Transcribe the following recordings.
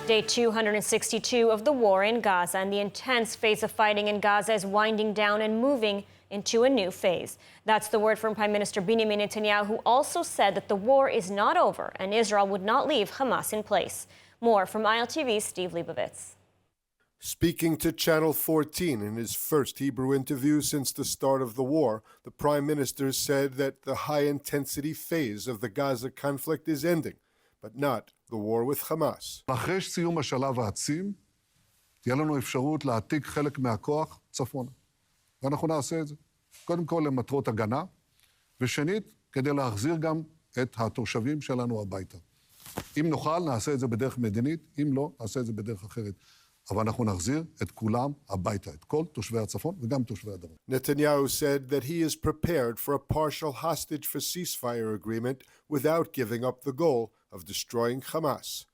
Day 262 of the war in Gaza, and the intense phase of fighting in Gaza is winding down and moving into a new phase. That's the word from Prime Minister Benjamin Netanyahu, who also said that the war is not over and Israel would not leave Hamas in place. More from ILTV's Steve Leibovitz. Speaking to Channel 14 in his first Hebrew interview since the start of the war, the Prime Minister said that the high-intensity phase of the Gaza conflict is ending, but not the war with Hamas. אחרי סיום השלב העצים, תהיה לנו אפשרות להעתיק חלק מהכוח צפונה. ואנחנו נעשה את זה. קודם כל למטרות הגנה, ושנית, כדי להחזיר גם את התושבים שלנו הביתה. אם נוכל, נעשה את זה בדרך מדינית, אם לא, נעשה את זה בדרך אחרת. אבל אנחנו נחזיר את כולם הביתה, את כל תושבי הצפון וגם תושבי הדרום. Netanyahu said that he is prepared for a partial hostage for ceasefire agreement without giving up the goal of destroying Hamas.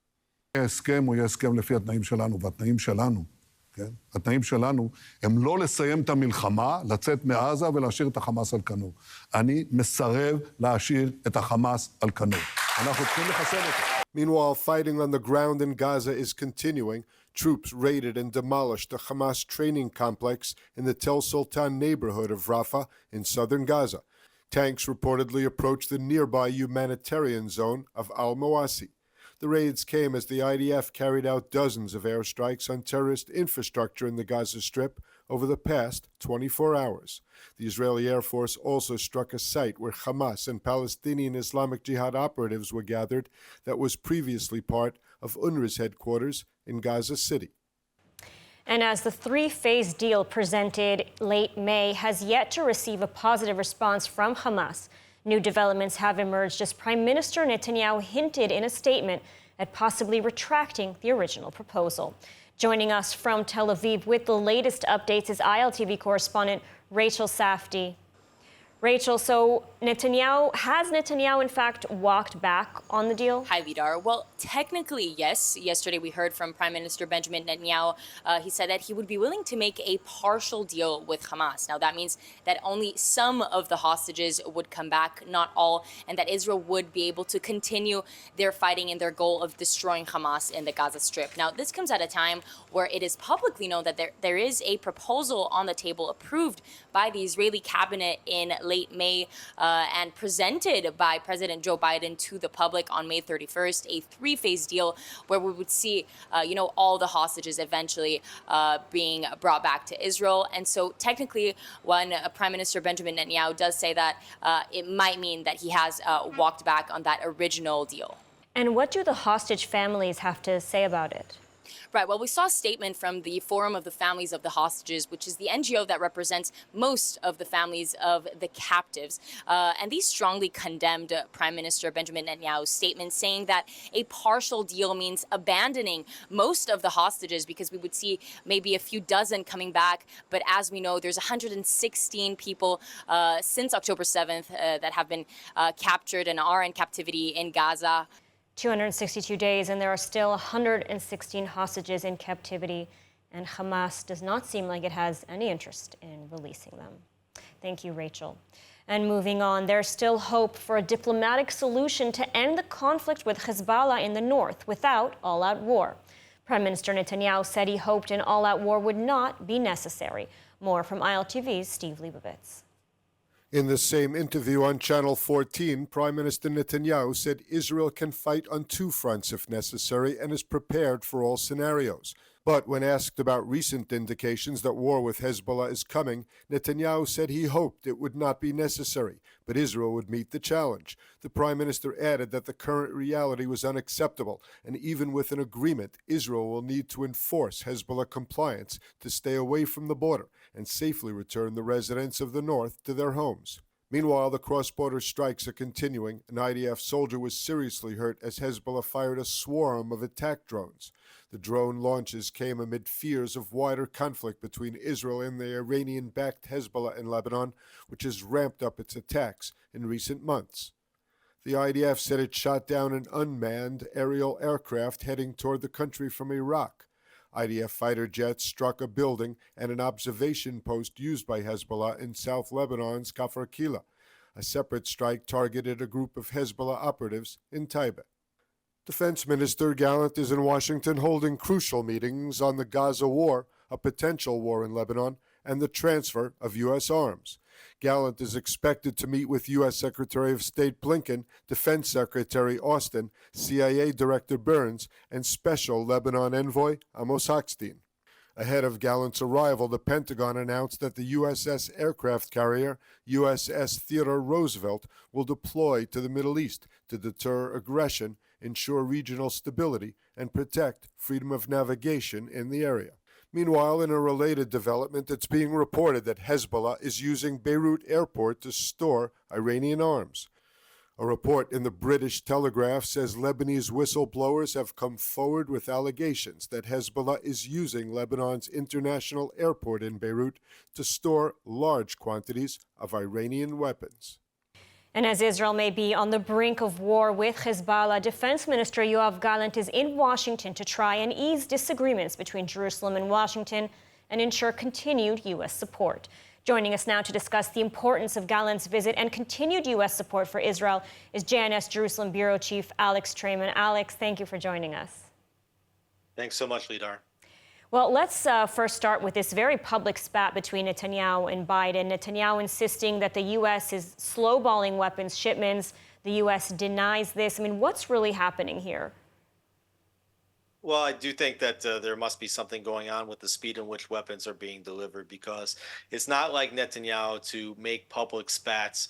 ההסכם הוא יהיה הסכם לפי התנאים שלנו, והתנאים שלנו, כן? התנאים שלנו הם לא לסיים את המלחמה, לצאת מעזה ולהשאיר את החמאס על כנו. אני מסרב להשאיר את החמאס על כנו. אנחנו צריכים לחסל אותו. Meanwhile, fighting on the ground in Gaza is continuing. Troops raided and demolished a Hamas training complex in the Tel Sultan neighborhood of Rafah in southern Gaza. Tanks reportedly approached the nearby humanitarian zone of Al-Mawasi. The raids came as the IDF carried out dozens of airstrikes on terrorist infrastructure in the Gaza Strip over the past 24 hours. The Israeli Air Force also struck a site where Hamas and Palestinian Islamic Jihad operatives were gathered that was previously part of UNRWA's headquarters in Gaza City. And as the three-phase deal presented late May has yet to receive a positive response from Hamas, new developments have emerged as Prime Minister Netanyahu hinted in a statement at possibly retracting the original proposal. Joining us from Tel Aviv with the latest updates is ILTV correspondent Rachel Safdie. Rachel, so has Netanyahu in fact walked back on the deal? Hi, Vidar. Well, technically, yes. Yesterday we heard from Prime Minister Benjamin Netanyahu. He said that he would be willing to make a partial deal with Hamas. Now, that means that only some of the hostages would come back, not all, and that Israel would be able to continue their fighting in their goal of destroying Hamas in the Gaza Strip. Now, this comes at a time where it is publicly known that there is a proposal on the table approved by the Israeli cabinet in late May and presented by President Joe Biden to the public on May 31st, a three-phase deal where we would see, all the hostages eventually being brought back to Israel. And so technically, when Prime Minister Benjamin Netanyahu does say that, it might mean that he has walked back on that original deal. And what do the hostage families have to say about it? Right. Well, we saw a statement from the Forum of the Families of the Hostages, which is the NGO that represents most of the families of the captives. And these strongly condemned Prime Minister Benjamin Netanyahu's statement, saying that a partial deal means abandoning most of the hostages because we would see maybe a few dozen coming back. But as we know, there's 116 people since October 7th that have been captured and are in captivity in Gaza. 262 days, and there are still 116 hostages in captivity, and Hamas does not seem like it has any interest in releasing them. Thank you, Rachel. And moving on, there's still hope for a diplomatic solution to end the conflict with Hezbollah in the north without all-out war. Prime Minister Netanyahu said he hoped an all-out war would not be necessary. More from ILTV's Steve Leibovitz. In the same interview on Channel 14, Prime Minister Netanyahu said Israel can fight on two fronts if necessary and is prepared for all scenarios. But when asked about recent indications that war with Hezbollah is coming, Netanyahu said he hoped it would not be necessary, but Israel would meet the challenge. The Prime Minister added that the current reality was unacceptable, and even with an agreement, Israel will need to enforce Hezbollah compliance to stay away from the border and safely return the residents of the north to their homes. Meanwhile, the cross-border strikes are continuing. An IDF soldier was seriously hurt as Hezbollah fired a swarm of attack drones. The drone launches came amid fears of wider conflict between Israel and the Iranian-backed Hezbollah in Lebanon, which has ramped up its attacks in recent months. The IDF said it shot down an unmanned aerial aircraft heading toward the country from Iraq. IDF fighter jets struck a building and an observation post used by Hezbollah in South Lebanon's Kafr Kila. A separate strike targeted a group of Hezbollah operatives in Taiba. Defense Minister Gallant is in Washington holding crucial meetings on the Gaza war, a potential war in Lebanon, and the transfer of U.S. arms. Gallant is expected to meet with U.S. Secretary of State Blinken, Defense Secretary Austin, CIA Director Burns, and Special Lebanon Envoy Amos Hochstein. Ahead of Gallant's arrival, the Pentagon announced that the USS aircraft carrier USS Theodore Roosevelt will deploy to the Middle East to deter aggression, ensure regional stability, and protect freedom of navigation in the area. Meanwhile, in a related development, it's being reported that Hezbollah is using Beirut airport to store Iranian arms. A report in the British Telegraph says Lebanese whistleblowers have come forward with allegations that Hezbollah is using Lebanon's international airport in Beirut to store large quantities of Iranian weapons. And as Israel may be on the brink of war with Hezbollah, Defense Minister Yaakov Galant is in Washington to try and ease disagreements between Jerusalem and Washington and ensure continued U.S. support. Joining us now to discuss the importance of Gallant's visit and continued U.S. support for Israel is JNS Jerusalem Bureau Chief Alex Trayman. Alex, thank you for joining us. Thanks so much, Lidar. Well, let's first start with this very public spat between Netanyahu and Biden. Netanyahu insisting that the U.S. is slowballing weapons shipments. The U.S. denies this. I mean, what's really happening here? Well, I do think that there must be something going on with the speed in which weapons are being delivered, because it's not like Netanyahu to make public spats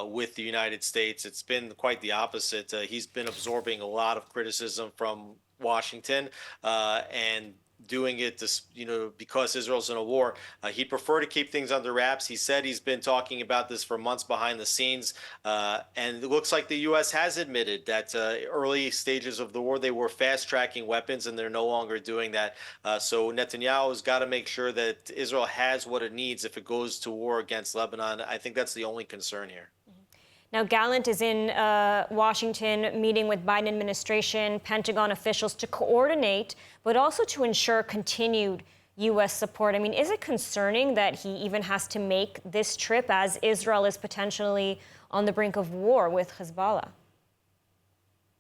with the United States. It's been quite the opposite. He's been absorbing a lot of criticism from Washington and doing it to, because Israel's in a war. He'd prefer to keep things under wraps. He said he's been talking about this for months behind the scenes. And it looks like the U.S. has admitted that early stages of the war, they were fast tracking weapons, and they're no longer doing that. So Netanyahu has got to make sure that Israel has what it needs if it goes to war against Lebanon. I think that's the only concern here. Now, Gallant is in Washington meeting with Biden administration, Pentagon officials to coordinate, but also to ensure continued U.S. support. I mean, is it concerning that he even has to make this trip as Israel is potentially on the brink of war with Hezbollah?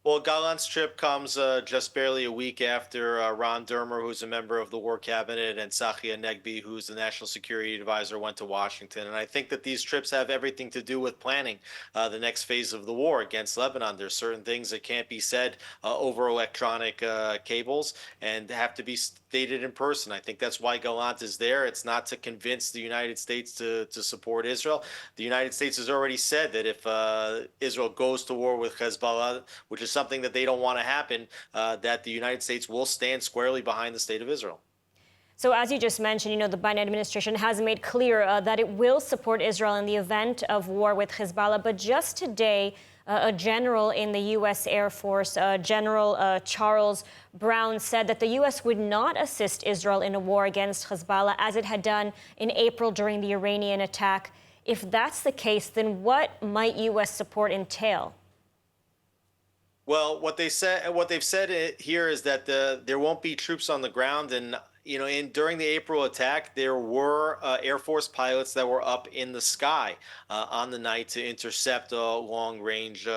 Well, Gallant's trip comes just barely a week after Ron Dermer, who's a member of the War Cabinet, and Tzachi Hanegbi, who's the National Security Advisor, went to Washington. And I think that these trips have everything to do with planning the next phase of the war against Lebanon. There's certain things that can't be said over electronic cables and have to be stated in person. I think that's why Gallant is there. It's not to convince the United States to support Israel. The United States has already said that if Israel goes to war with Hezbollah, which is something that they don't want to happen, that the United States will stand squarely behind the state of Israel. So as you just mentioned, the Biden administration has made clear that it will support Israel in the event of war with Hezbollah. But just today, a general in the U.S. Air Force, General Charles Brown, said that the U.S. would not assist Israel in a war against Hezbollah as it had done in April during the Iranian attack. If that's the case, then what might U.S. support entail? Well, what they've said here is that there won't be troops on the ground, and during the April attack, there were Air Force pilots that were up in the sky on the night to intercept long-range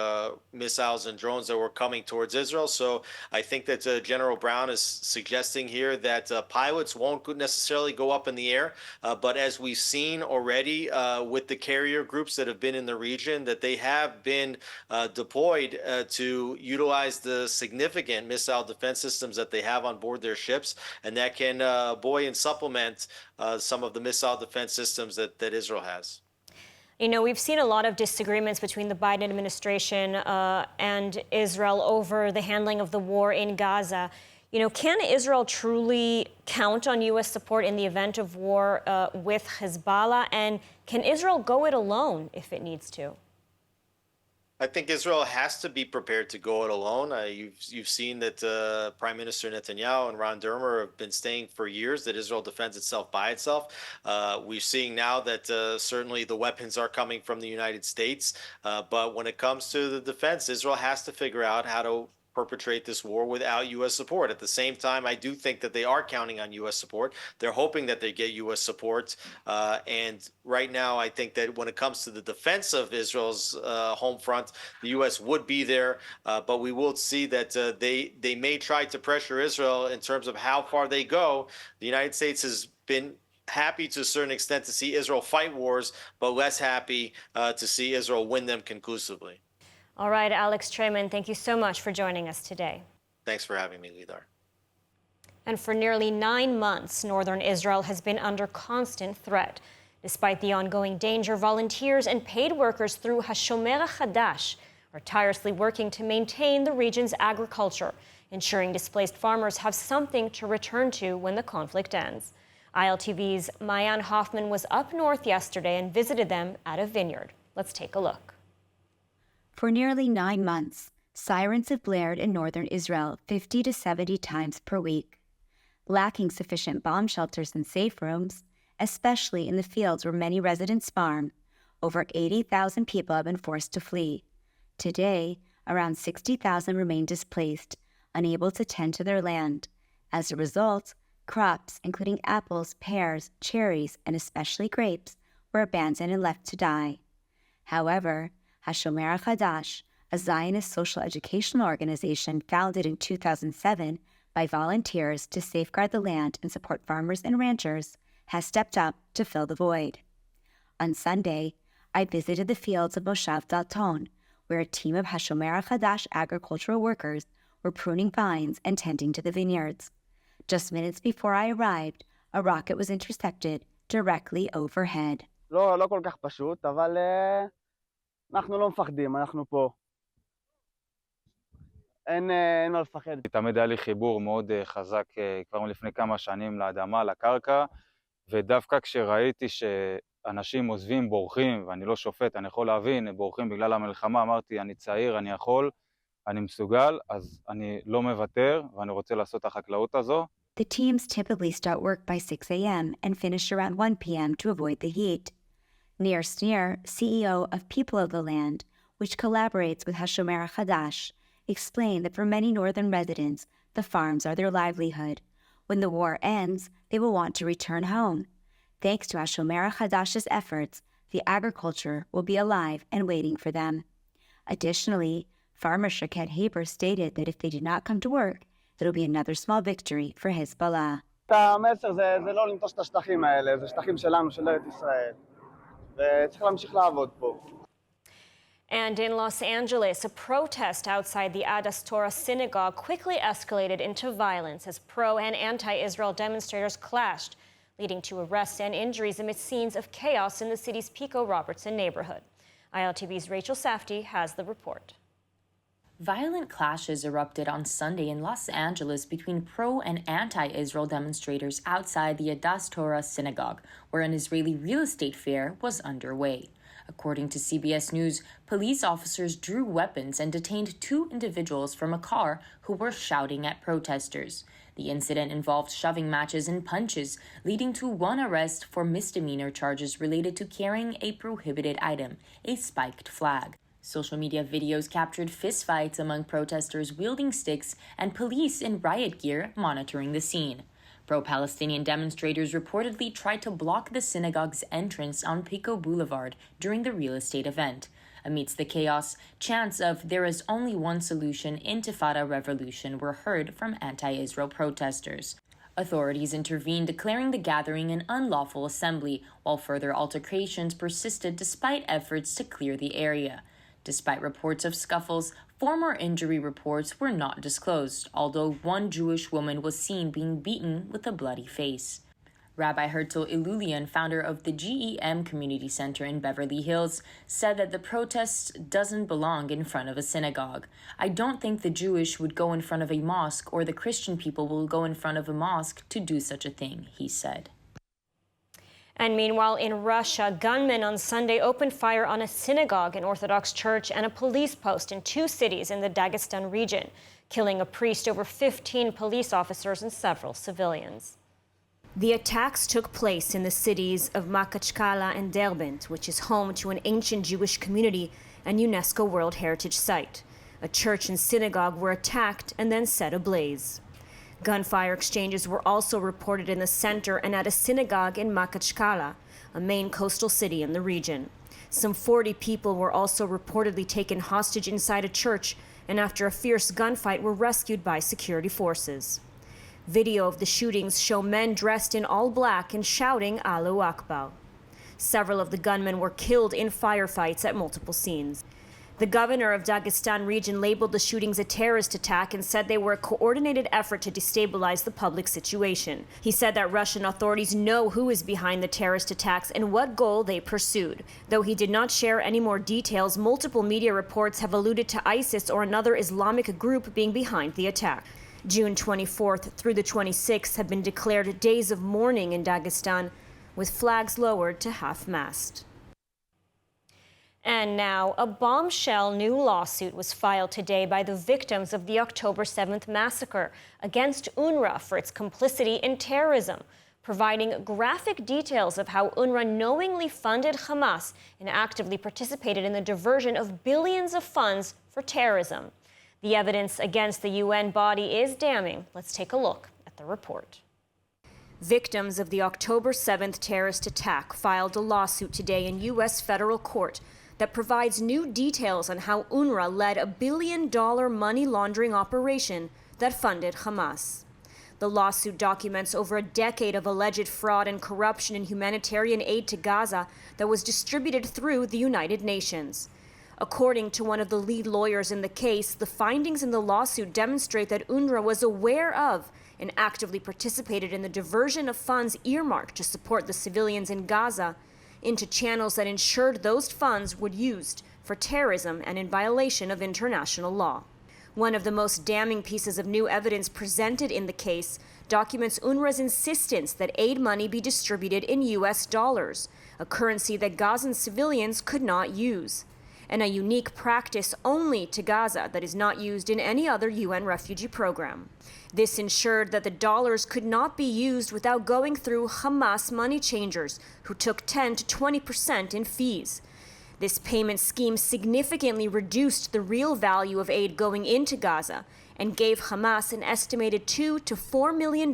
missiles and drones that were coming towards Israel. So I think that General Brown is suggesting here that pilots won't necessarily go up in the air, but as we've seen already with the carrier groups that have been in the region, that they have been deployed to utilize the significant missile defense systems that they have on board their ships, and that can buoy and supplement some of the missile defense systems that Israel has. We've seen a lot of disagreements between the Biden administration and Israel over the handling of the war in Gaza. Can Israel truly count on U.S. support in the event of war with Hezbollah? And can Israel go it alone if it needs to? I think Israel has to be prepared to go it alone. You've seen that Prime Minister Netanyahu and Ron Dermer have been saying for years that Israel defends itself by itself. We're seeing now that certainly the weapons are coming from the United States. But when it comes to the defense, Israel has to figure out how to perpetrate this war without U.S. support. At the same time, I do think that they are counting on U.S. support. They're hoping that they get U.S. support. And right now, I think that when it comes to the defense of Israel's home front, the U.S. would be there. But we will see that they may try to pressure Israel in terms of how far they go. The United States has been happy to a certain extent to see Israel fight wars, but less happy to see Israel win them conclusively. All right, Alex Treyman, thank you so much for joining us today. Thanks for having me, Lidar. And for nearly 9 months, northern Israel has been under constant threat. Despite the ongoing danger, volunteers and paid workers through HaShomer HaChadash are tirelessly working to maintain the region's agriculture, ensuring displaced farmers have something to return to when the conflict ends. ILTV's Mayan Hoffman was up north yesterday and visited them at a vineyard. Let's take a look. For nearly 9 months, sirens have blared in northern Israel 50 to 70 times per week. Lacking sufficient bomb shelters and safe rooms, especially in the fields where many residents farm, over 80,000 people have been forced to flee. Today, around 60,000 remain displaced, unable to tend to their land. As a result, crops, including apples, pears, cherries, and especially grapes, were abandoned and left to die. However, HaShomer HaChadash, a Zionist social educational organization founded in 2007 by volunteers to safeguard the land and support farmers and ranchers, has stepped up to fill the void. On Sunday, I visited the fields of Moshav Dalton, where a team of HaShomer HaChadash agricultural workers were pruning vines and tending to the vineyards. Just minutes before I arrived, a rocket was intercepted directly overhead. לא כל כך פשוט, אבל אנחנו לא מפחדים, אנחנו פה. אין מה לפחד. תמיד היה לי חיבור מאוד חזק כבר לפני כמה שנים לאדמה, לקרקע, ודווקא כשראיתי שאנשים עוזבים, בורחים, ואני לא שופט, אני יכול להבין, בורחים בגלל המלחמה, אמרתי, אני צעיר, אני יכול, אני מסוגל, אז אני לא מוותר, ואני רוצה לעשות את החקלאות הזו. The teams typically start work by 6 a.m. and finish around 1 p.m. to avoid the heat. Nir Sneer, CEO of People of the Land, which collaborates with HaShomer HaChadash, explained that for many northern residents, the farms are their livelihood. When the war ends, they will want to return home. Thanks to HaShomer HaChadash's efforts, the agriculture will be alive and waiting for them. Additionally, farmer Shaket Haber stated that if they did not come to work, it'll be another small victory for Hezbollah. המסר זה לא לנטוש את השטחים האלה, זה שטחים שלנו, של ארץ ישראל. וצריך להמשיך לעבוד פה. And in Los Angeles, a protest outside the Adas Tor synagogue quickly escalated into violence as pro- and anti-Israel demonstrators clashed, leading to arrests and injuries amid scenes of chaos in the city's Pic-Robertson neighborhood. ILTV's Rachel Safdie has the report. Violent clashes erupted on Sunday in Los Angeles between pro- and anti-Israel demonstrators outside the Adas Tor synagogue, where an Israeli real estate fair was underway. According to CBS News, police officers drew weapons and detained 2 individuals from a car who were shouting at protesters. The incident involved shoving matches and punches, leading to 1 arrest for misdemeanor charges related to carrying a prohibited item, a spiked flag. Social media videos captured fistfights among protesters wielding sticks and police in riot gear monitoring the scene. Pro-Palestinian demonstrators reportedly tried to block the synagogue's entrance on Pico Boulevard during the real estate event. Amidst the chaos, chants of "there is only one solution, Intifada revolution" were heard from anti-Israel protesters. Authorities intervened, declaring the gathering an unlawful assembly, while further altercations persisted despite efforts to clear the area. Despite reports of scuffles, former injury reports were not disclosed, although 1 Jewish woman was seen being beaten with a bloody face. Rabbi Herzl Ilulian, founder of the GEM Community Center in Beverly Hills, said that the protest doesn't belong in front of a synagogue. "I don't think the Jewish would go in front of a mosque or the Christian people will go in front of a mosque to do such a thing," he said. And meanwhile, in Russia, gunmen on Sunday opened fire on a synagogue, an Orthodox church, and a police post in 2 cities in the Dagestan region, killing a priest, over 15 police officers, and several civilians. The attacks took place in the cities of Makhachkala and Derbent, which is home to an ancient Jewish community and UNESCO World Heritage Site. A church and synagogue were attacked and then set ablaze. Gunfire exchanges were also reported in the center and at a synagogue in Makachkala, a main coastal city in the region. Some 40 people were also reportedly taken hostage inside a church, and after a fierce gunfight were rescued by security forces. Video of the shootings show men dressed in all black and shouting Allahu Akbar. Several of the gunmen were killed in firefights at multiple scenes. The governor of Dagestan region labeled the shootings a terrorist attack and said they were a coordinated effort to destabilize the public situation. He said that Russian authorities know who is behind the terrorist attacks and what goal they pursued. Though he did not share any more details, multiple media reports have alluded to ISIS or another Islamic group being behind the attack. June 24th through the 26th have been declared days of mourning in Dagestan, with flags lowered to half-mast. And now, a bombshell new lawsuit was filed today by the victims of the October 7th massacre against UNRWA for its complicity in terrorism, providing graphic details of how UNRWA knowingly funded Hamas and actively participated in the diversion of billions of funds for terrorism. The evidence against the UN body is damning. Let's take a look at the report. Victims of the October 7th terrorist attack filed a lawsuit today in U.S. federal court that provides new details on how UNRWA led a billion-dollar money laundering operation that funded Hamas. The lawsuit documents over a decade of alleged fraud and corruption in humanitarian aid to Gaza that was distributed through the United Nations. According to one of the lead lawyers in the case, the findings in the lawsuit demonstrate that UNRWA was aware of and actively participated in the diversion of funds earmarked to support the civilians in Gaza into channels that ensured those funds were used for terrorism and in violation of international law. One of the most damning pieces of new evidence presented in the case documents UNRWA's insistence that aid money be distributed in U.S. dollars, a currency that Gazan civilians could not use, and a unique practice only to Gaza that is not used in any other UN refugee program. This ensured that the dollars could not be used without going through Hamas money changers, who took 10 to 20% in fees. This payment scheme significantly reduced the real value of aid going into Gaza and gave Hamas an estimated $2 to $4 million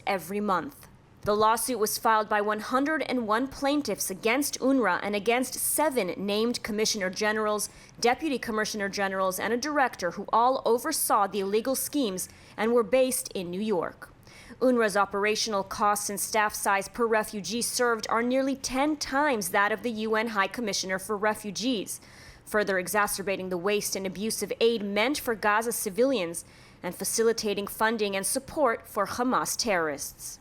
every month. The lawsuit was filed by 101 plaintiffs against UNRWA and against 7 named commissioner generals, deputy commissioner generals, and a director who all oversaw the illegal schemes and were based in New York. UNRWA's operational costs and staff size per refugee served are nearly 10 times that of the UN High Commissioner for Refugees, further exacerbating the waste and abuse of aid meant for Gaza civilians and facilitating funding and support for Hamas terrorists.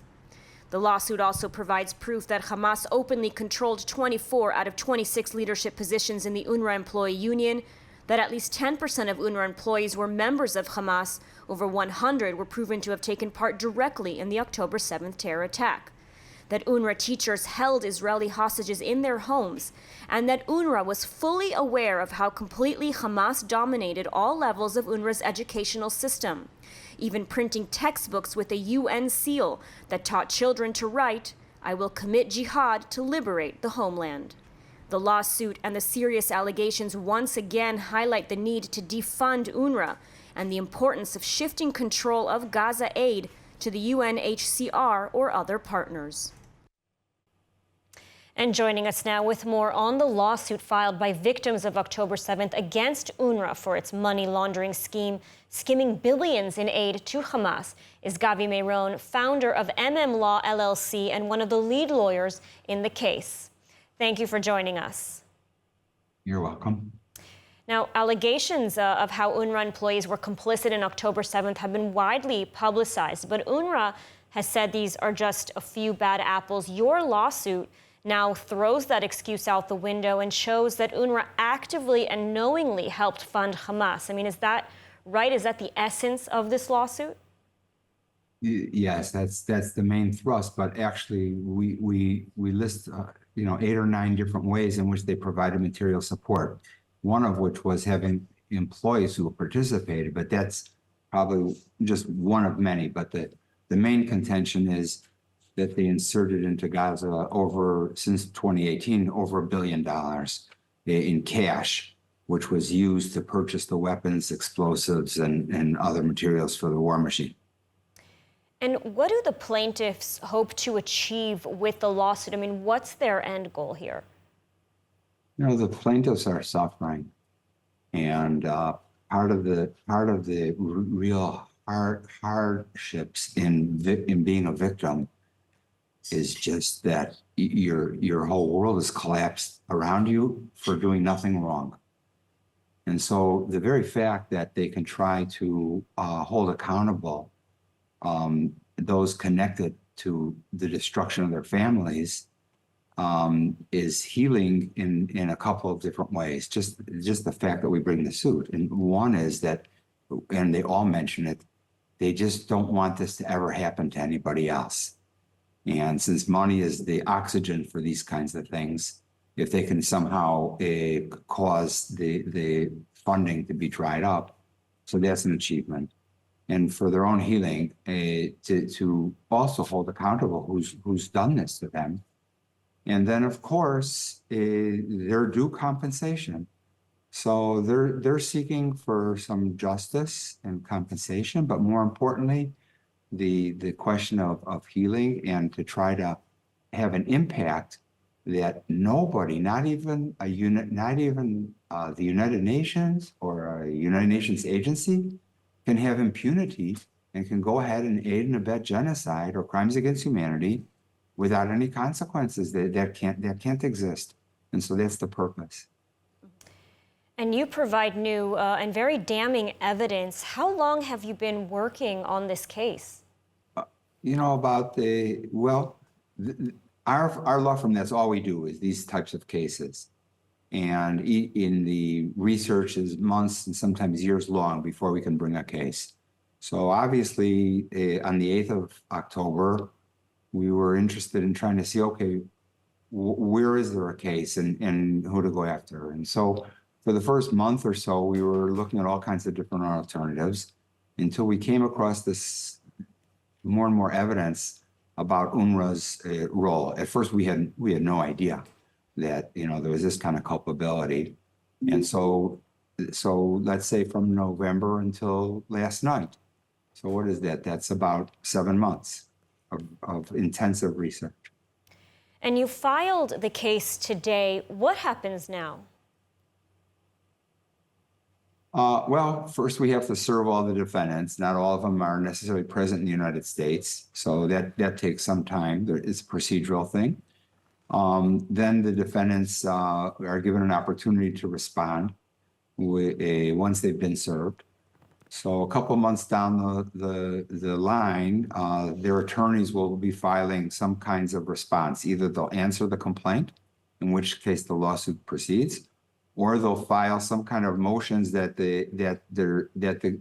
The lawsuit also provides proof that Hamas openly controlled 24 out of 26 leadership positions in the UNRWA employee union, that at least 10% of UNRWA employees were members of Hamas, over 100 were proven to have taken part directly in the October 7th terror attack, that UNRWA teachers held Israeli hostages in their homes, and that UNRWA was fully aware of how completely Hamas dominated all levels of UNRWA's educational system, even printing textbooks with a UN seal that taught children to write, "I will commit jihad to liberate the homeland." The lawsuit and the serious allegations once again highlight the need to defund UNRWA and the importance of shifting control of Gaza aid to the UNHCR or other partners. And joining us now with more on the lawsuit filed by victims of October 7th against UNRWA for its money laundering scheme, skimming billions in aid to Hamas, is Gabi Menon, founder of Law LLC and one of the lead lawyers in the case. Thank you for joining us. You're welcome. Now, allegations of how UNRWA employees were complicit in October 7th have been widely publicized, but UNRWA has said these are just a few bad apples. Your lawsuit now throws that excuse out the window and shows that UNRWA actively and knowingly helped fund Hamas. I mean, is that right? Is that the essence of this lawsuit? Yes, that's the main thrust. But actually, we list 8 or 9 different ways in which they provided material support. One of which was having employees who participated, but that's probably just one of many. But the main contention is that they inserted into Gaza since 2018, over $1 billion in cash. which was used to purchase the weapons, explosives, and other materials for the war machine. And what do the plaintiffs hope to achieve with the lawsuit? I mean, what's their end goal here? You know, the plaintiffs are suffering, and part of the real hardships in being a victim is just that your whole world is collapsed around you for doing nothing wrong. And so the very fact that they can try to hold accountable those connected to the destruction of their families is healing in a couple of different ways. Just the fact that we bring the suit. And one is that, and they all mention it, they just don't want this to ever happen to anybody else. And since money is the oxygen for these kinds of things, if they can somehow cause the funding to be dried up, so that's an achievement. And for their own healing, to also hold accountable who's done this to them. And then, of course, their due compensation. So they're seeking for some justice and compensation, but more importantly, the question of healing and to try to have an impact that nobody, not even the United Nations or a United Nations agency, can have impunity and can go ahead and aid and abet genocide or crimes against humanity without any consequences. That can't exist. And so that's the purpose. And you provide new and very damning evidence. How long have you been working on this case? You know, about our law firm, that's all we do is these types of cases. And in the research is months and sometimes years long before we can bring a case. So obviously, on the 8th of October, we were interested in trying to see, okay, where is there a case and who to go after? And so for the first month or so, we were looking at all kinds of different alternatives until we came across this more and more evidence about UNRWA's role. At first, we had no idea that, you know, there was this kind of culpability. And so let's say from November until last night. So what is that? That's about 7 months of intensive research. And you filed the case today. What happens now? Well, first we have to serve all the defendants. Not all of them are necessarily present in the United States. So that takes some time. It's a procedural thing. Then the defendants are given an opportunity to respond once they've been served. So a couple months down the line, their attorneys will be filing some kinds of response. Either they'll answer the complaint, in which case the lawsuit proceeds, or they'll file some kind of motions that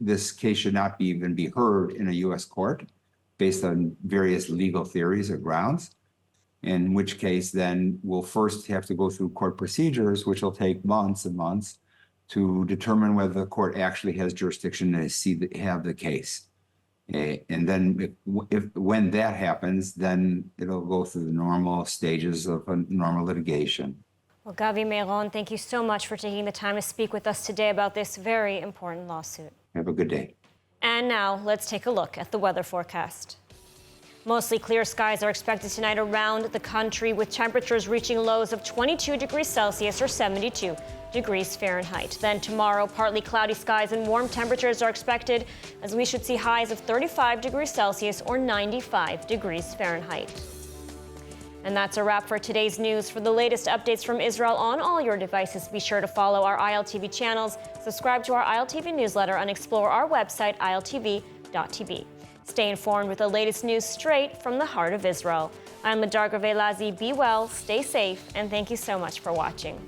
this case should not even be heard in a U.S. court based on various legal theories or grounds. In which case, then we'll first have to go through court procedures, which will take months and months to determine whether the court actually has jurisdiction to have the case. And then when that happens, then it'll go through the normal stages of a normal litigation. Well, Gabi, Menon, thank you so much for taking the time to speak with us today about this very important lawsuit. Have a good day. And now let's take a look at the weather forecast. Mostly clear skies are expected tonight around the country, with temperatures reaching lows of 22 degrees Celsius or 72 degrees Fahrenheit. Then tomorrow, partly cloudy skies and warm temperatures are expected, as we should see highs of 35 degrees Celsius or 95 degrees Fahrenheit. And that's a wrap for today's news. For the latest updates from Israel on all your devices, be sure to follow our ILTV channels, subscribe to our ILTV newsletter, and explore our website, iltv.tv. Stay informed with the latest news straight from the heart of Israel. I'm Madar Gavelazi. Be well, stay safe, and thank you so much for watching.